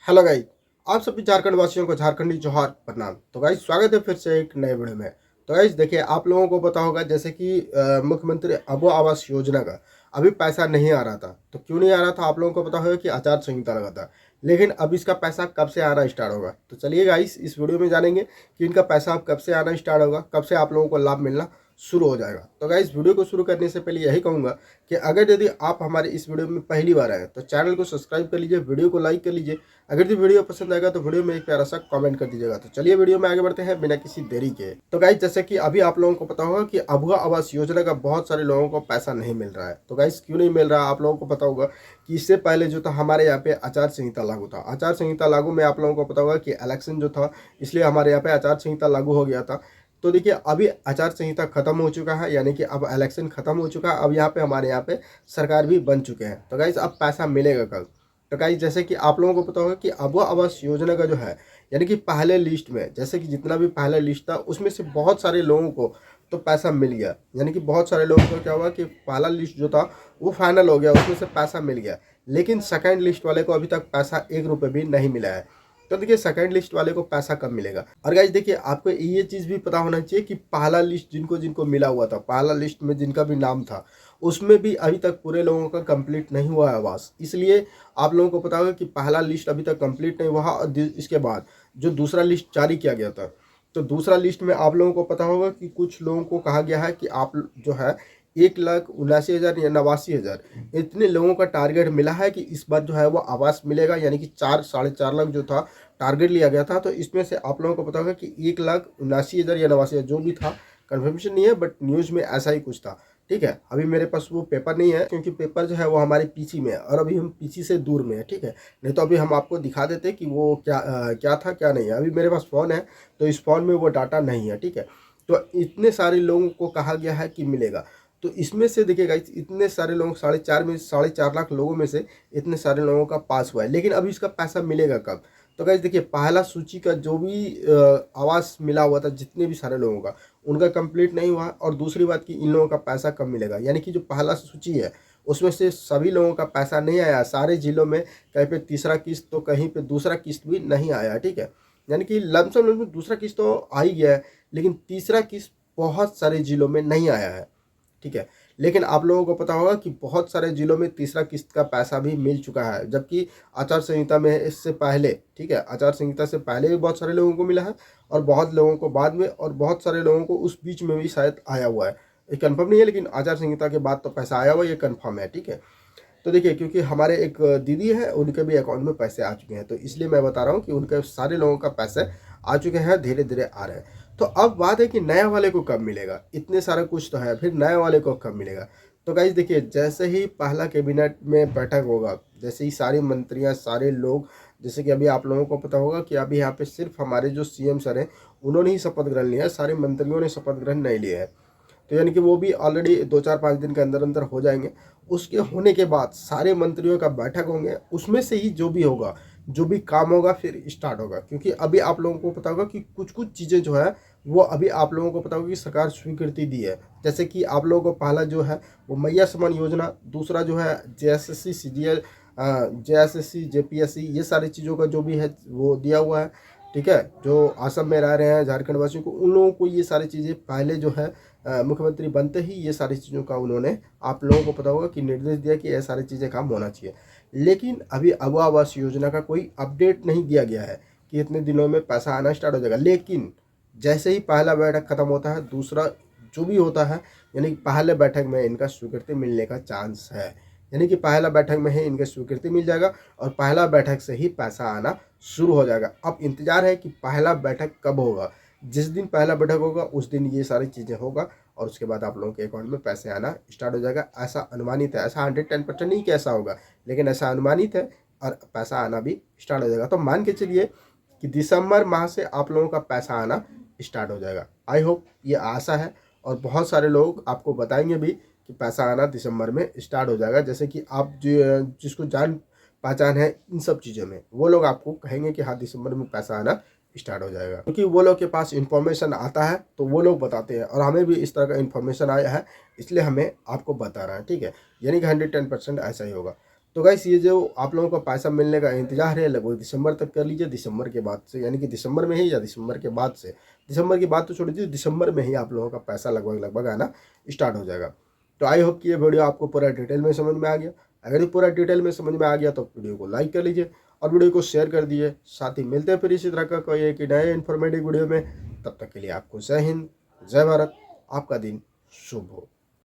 Hello guys, आप सभी झारखंड वासियों को झारखंडी जोहार प्रणाम। तो गाइस स्वागत है फिर से एक नए वीडियो में। तो गाइस देखिए, आप लोगों को पता होगा जैसे कि मुख्यमंत्री अबो आवास योजना का अभी पैसा नहीं आ रहा था। तो क्यों नहीं आ रहा था, आप लोगों को पता होगा कि आचार संहिता लगा था। लेकिन अब इसका पैसा कब से आना स्टार्ट होगा, तो चलिए गाइस इस वीडियो में जानेंगे कि इनका पैसा अब कब से आना स्टार्ट होगा, कब से आप लोगों को लाभ मिलना शुरू हो जाएगा। तो गाइस वीडियो को शुरू करने से पहले यही कहूँगा कि अगर यदि आप हमारे इस वीडियो में पहली बार आए तो चैनल को सब्सक्राइब कर लीजिए, वीडियो को लाइक कर लीजिए। अगर जो वीडियो पसंद आएगा तो वीडियो में एक प्यारा सा कमेंट कर दीजिएगा। तो चलिए वीडियो में आगे बढ़ते हैं बिना किसी देरी के। तो गाइस जैसे कि अभी आप लोगों को पता होगा कि अबुआ आवास योजना का बहुत सारे लोगों को पैसा नहीं मिल रहा है। तो गाइस क्यों नहीं मिल रहा, आप लोगों को पता होगा कि इससे पहले जो था हमारे यहाँ पे आचार संहिता लागू था। आचार संहिता लागू में आप लोगों को पता होगा कि इलेक्शन जो था, इसलिए हमारे यहाँ पे आचार संहिता लागू हो गया था। तो देखिए अभी आचार संहिता खत्म हो चुका है, यानी कि अब इलेक्शन खत्म हो चुका है। अब यहाँ पे हमारे यहाँ पे सरकार भी बन चुके हैं। तो गाइस अब पैसा मिलेगा कल। तो गाइस जैसे कि आप लोगों को पता होगा कि अबुआ आवास योजना का जो है, यानी कि पहले लिस्ट में जैसे कि जितना भी पहला लिस्ट था उसमें से बहुत सारे लोगों को तो पैसा मिल गया। यानी कि बहुत सारे लोगों को क्या हुआ कि पहला लिस्ट जो था वो फाइनल हो गया, उसमें से पैसा मिल गया। लेकिन सेकंड लिस्ट वाले को अभी तक पैसा 1 रुपये भी नहीं मिला है। तो देखिए सेकंड लिस्ट वाले को पैसा कब मिलेगा। और गाइस देखिए आपको ये चीज़ भी पता होना चाहिए कि पहला लिस्ट जिनको जिनको मिला हुआ था, पहला लिस्ट में जिनका भी नाम था, उसमें भी अभी तक पूरे लोगों का कंप्लीट नहीं हुआ है आवास। इसलिए आप लोगों को पता होगा कि पहला लिस्ट अभी तक कंप्लीट नहीं हुआ। और इसके बाद जो दूसरा लिस्ट जारी किया गया था, तो दूसरा लिस्ट में आप लोगों को पता होगा कि कुछ लोगों को कहा गया है कि आप जो है 1,79,000 या 89,000 इतने लोगों का टारगेट मिला है कि इस बार जो है वो आवास मिलेगा। यानी कि 4 साढ़े 4 लाख जो था टारगेट लिया गया था। तो इसमें से आप लोगों को पता होगा कि 1,79,000 या 89,000 जो भी था, कन्फर्मेशन नहीं है बट न्यूज़ में ऐसा ही कुछ था। ठीक है, अभी मेरे पास वो पेपर नहीं है क्योंकि पेपर जो है वो हमारे पीसी में है और अभी हम पीसी से दूर में है। ठीक है, नहीं तो अभी हम आपको दिखा देते कि वो क्या था क्या नहीं है। अभी मेरे पास फ़ोन है तो इस फ़ोन में वो डाटा नहीं है। ठीक है, तो इतने सारे लोगों को कहा गया है कि मिलेगा। तो इसमें से देखिएगा इतने सारे लोग, 4.5 लाख लोगों में से इतने सारे लोगों का पास हुआ है। लेकिन अभी इसका पैसा मिलेगा कब। तो गाइस देखिए पहला सूची का जो भी आवास मिला हुआ था जितने भी सारे लोगों का, उनका कंप्लीट नहीं हुआ। और दूसरी बात कि इन लोगों का पैसा कब मिलेगा, यानी कि जो पहला सूची है उसमें से सभी लोगों का पैसा नहीं आया। सारे जिलों में कहीं पे तीसरा किस्त तो कहीं पे दूसरा किस्त भी नहीं आया। ठीक है, यानी कि लमसम दूसरा किस्त तो आ ही गया है, लेकिन तीसरा किस्त बहुत सारे जिलों में नहीं आया है। ठीक है, लेकिन आप लोगों को पता होगा कि बहुत सारे जिलों में तीसरा किस्त का पैसा भी मिल चुका है, जबकि आचार संहिता में इससे पहले, ठीक है, आचार संहिता से पहले भी बहुत सारे लोगों को मिला है और बहुत लोगों को बाद में, और बहुत सारे लोगों को उस बीच में भी शायद आया हुआ है। ये कंफर्म नहीं है, लेकिन आचार संहिता के बाद तो पैसा आया हुआ, ये कंफर्म है। ठीक है, तो देखिए क्योंकि हमारे एक दीदी है, उनके भी अकाउंट में पैसे आ चुके हैं, तो इसलिए मैं बता रहा हूँ कि उनके सारे लोगों का पैसे आ चुके हैं, धीरे धीरे आ रहे हैं। तो अब बात है कि नया वाले को कब मिलेगा। इतने सारा कुछ तो है, फिर नया वाले को कब मिलेगा। तो गाइस देखिए जैसे ही पहला कैबिनेट में बैठक होगा, जैसे ही सारे मंत्रियां, सारे लोग, जैसे कि अभी आप लोगों को पता होगा कि अभी यहाँ पे सिर्फ हमारे जो सीएम सर हैं उन्होंने ही शपथ ग्रहण लिया है, सारे मंत्रियों ने शपथ ग्रहण नहीं लिया है। तो यानी कि वो भी ऑलरेडी 2 4 5 दिन के अंदर अंदर हो जाएंगे। उसके होने के बाद सारे मंत्रियों का बैठक होंगे, उसमें से ही जो भी होगा, जो भी काम होगा फिर स्टार्ट होगा। क्योंकि अभी आप लोगों को पता होगा कि कुछ कुछ चीज़ें जो है वो अभी आप लोगों को पता होगा कि सरकार स्वीकृति दी है। जैसे कि आप लोगों को पहला जो है वो मैया समान योजना, दूसरा जो है JSSC CGL, JSSC JPSC, ये सारी चीज़ों का जो भी है वो दिया हुआ है। ठीक है, जो आसम में रह रहे हैं झारखंड वासियों को, उन लोगों को ये सारी चीज़ें पहले जो है मुख्यमंत्री बनते ही ये सारी चीज़ों का उन्होंने, आप लोगों को पता होगा कि निर्देश दिया कि ये सारी चीज़ें काम होना चाहिए। लेकिन अभी अबुआ आवास योजना का कोई अपडेट नहीं दिया गया है कि इतने दिनों में पैसा आना स्टार्ट हो जाएगा। लेकिन जैसे ही पहला बैठक खत्म होता है, दूसरा जो भी होता है, यानी कि पहले बैठक में इनका स्वीकृति मिलने का चांस है। यानी कि पहला बैठक में ही इनका स्वीकृति मिल जाएगा और पहला बैठक से ही पैसा आना शुरू हो जाएगा। अब इंतजार है कि पहला बैठक कब होगा। जिस दिन पहला बैठक होगा उस दिन ये सारी चीज़ें होगा और उसके बाद आप लोगों के अकाउंट में पैसे आना स्टार्ट हो जाएगा। ऐसा अनुमानित है, ऐसा 110% नहीं कि ऐसा होगा, लेकिन ऐसा अनुमानित है और पैसा आना भी स्टार्ट हो जाएगा। तो मान के चलिए कि दिसंबर माह से आप लोगों का पैसा आना स्टार्ट हो जाएगा। आई होप ये आशा है, और बहुत सारे लोग आपको बताएंगे भी कि पैसा आना दिसंबर में स्टार्ट हो जाएगा। जैसे कि आप जिसको जान पहचान है इन सब चीज़ों में, वो लोग आपको कहेंगे कि हाँ दिसंबर में पैसा आना स्टार्ट हो जाएगा। क्योंकि वो लोग के पास इन्फॉर्मेशन आता है तो वो लोग बताते हैं, और हमें भी इस तरह का इन्फॉर्मेशन आया है, इसलिए हमें आपको बता रहा है। ठीक है, यानी कि 110% ऐसा ही होगा। तो गाइस ये जो आप लोगों का पैसा मिलने का इंतजार है लगभग दिसंबर तक कर लीजिए। दिसंबर के बाद से यानी कि दिसंबर में ही या दिसंबर के बाद से, दिसंबर की बात तो छोड़ दीजिए, दिसंबर में ही आप लोगों का पैसा लगभग लगभग आना स्टार्ट हो जाएगा। तो आई होप कि ये वीडियो आपको पूरा डिटेल में समझ में आ गया। अगर ये पूरा डिटेल में समझ में आ गया तो वीडियो को लाइक कर लीजिए और वीडियो को शेयर कर दिए। साथ ही मिलते हैं फिर इसी तरह का कोई एक नए इन्फॉर्मेटिव वीडियो में। तब तक के लिए आपको जय हिंद, जय भारत, आपका दिन शुभ हो।